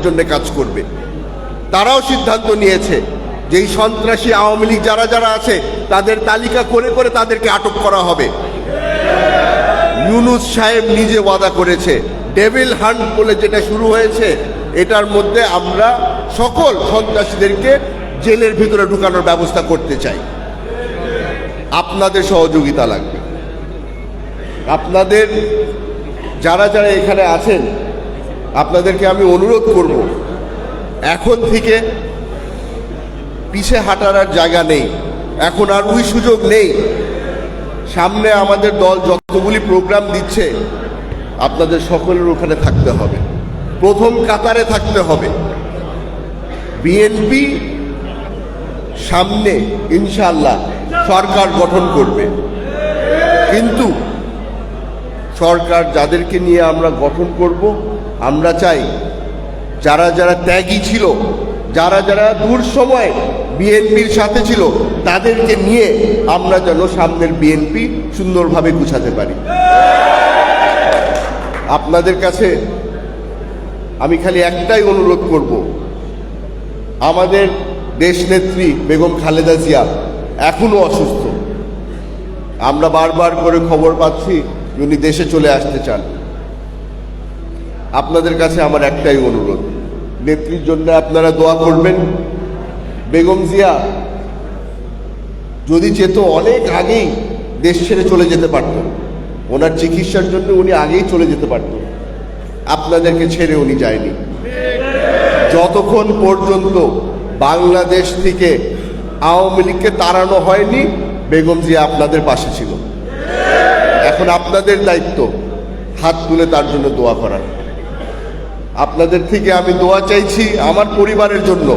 জন্য কাজ করবে। তারাও সিদ্ধান্ত নিয়েছে যে এই সন্ত্রাসী আওয়ামী লীগ যারা যারা আছে তাদের তালিকা করে করে তাদেরকে আটক করা হবে। ইউনূস সাহেব নিজে ওয়াদা করেছে, ডেভিল হান্ট বলে যেটা শুরু হয়েছে, এটার মধ্যে আমরা সকল সন্ত্রাসীদেরকে জেলের ভিতরে ঢুকানোর ব্যবস্থা করতে চাই। আপনাদের সহযোগিতা লাগবে। আপনাদের যারা যারা এখানে আছেন আপনাদেরকে আমি অনুরোধ করব, এখন থেকে পিছে হাঁটার আর জায়গা নেই, এখন আর ওই সুযোগ নেই। সামনে আমাদের দল যতগুলি প্রোগ্রাম দিচ্ছে আপনাদের সকলের ওখানে থাকতে হবে, প্রথম কাতারে থাকতে হবে। বিএনপি সামনে ইনশাআল্লাহ সরকার গঠন করবে, কিন্তু সরকার যাদেরকে নিয়ে আমরা গঠন করব, আমরা চাই যারা যারা ত্যাগী ছিল, যারা যারা দূর সময় বিএনপির সাথে ছিল, তাদেরকে নিয়ে আমরা যেন সামনের বিএনপি সুন্দরভাবে গুছাতে পারি। আপনাদের কাছে আমি খালি একটাই অনুরোধ করব, আমাদের দেশনেত্রী বেগম খালেদা জিয়া এখনো অসুস্থ। আমরা বারবার করে খবর পাচ্ছি উনি দেশে চলে আসতে চান। আপনাদের কাছে আমার একটাই অনুরোধ, নেত্রীর জন্য আপনারা দোয়া করবেন। বেগম জিয়া যদি যেত অনেক আগেই দেশ ছেড়ে চলে যেতে পারত, ওনার চিকিৎসার জন্য উনি আগেই চলে যেতে পারত। আপনাদেরকে ছেড়ে উনি যায়নি। যতক্ষণ পর্যন্ত বাংলাদেশ থেকে আওয়ামী লীগকে তাড়ানো হয়নি, বেগম জিয়া আপনাদের পাশে ছিল। এখন আপনাদের দায়িত্ব হাত তুলে তার জন্য দোয়া করার। আপনাদের থেকে আমি দোয়া চাইছি আমার পরিবারের জন্য।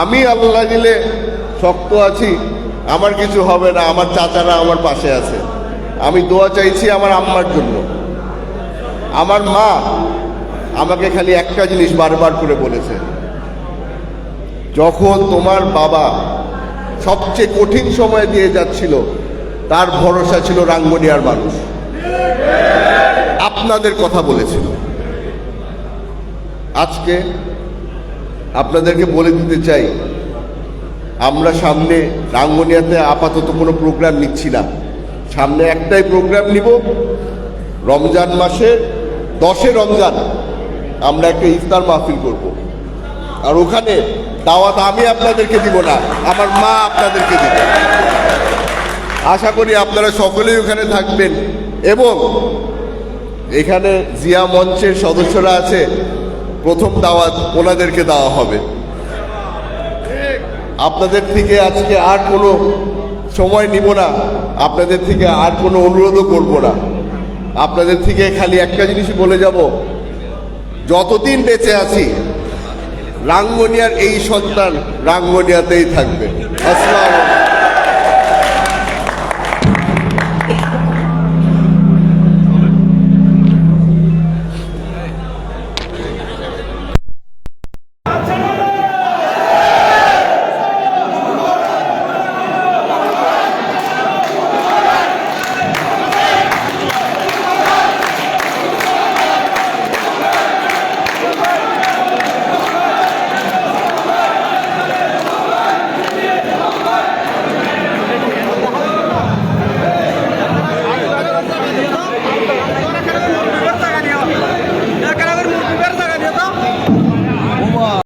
আমি আল্লাহ দিলে শক্ত আছি, আমার কিছু হবে না, আমার চাচারা আমার পাশে আছে। আমি দোয়া চাইছি আমার আম্মার জন্য। আমার মা আমাকে খালি একটা জিনিস বারবার করে বলেছে, যখন তোমার বাবা সবচেয়ে কঠিন সময় দিয়ে যাচ্ছিল, তার ভরসা ছিল রাঙ্গুনিয়ার মানুষ। আপনাদের কথা বলেছিল। আজকে আপনাদেরকে বলে দিতে চাই, আমরা সামনে রাঙ্গুনিয়াতে আপাতত কোনো প্রোগ্রাম নিচ্ছি না। সামনে একটাই প্রোগ্রাম নিব, রমজান মাসের 10 রমজান আমরা একটা ইফতার মাহফিল করব। আর ওখানে দাওয়াত আমি আপনাদেরকে দিব না, আমার মা আপনাদেরকে দিবে। আশা করি আপনারা সকলেই ওখানে থাকবেন। এবং এখানে জিয়া মঞ্চের সদস্যরা আছে, প্রথম দাওয়াত ওনাদেরকে দেওয়া হবে। আপনাদের থেকে আজকে আর কোনো সময় নিব না, আপনাদের থেকে আর কোনো অনুরোধও করব না। আপনাদের থেকে খালি একটা জিনিসই বলে যাব, যতদিন বেঁচে আছি রাঙ্গুনিয়ার এই সন্তান রাঙ্গুনিয়াতেই থাকবে। আসসালামু আলাইকুম।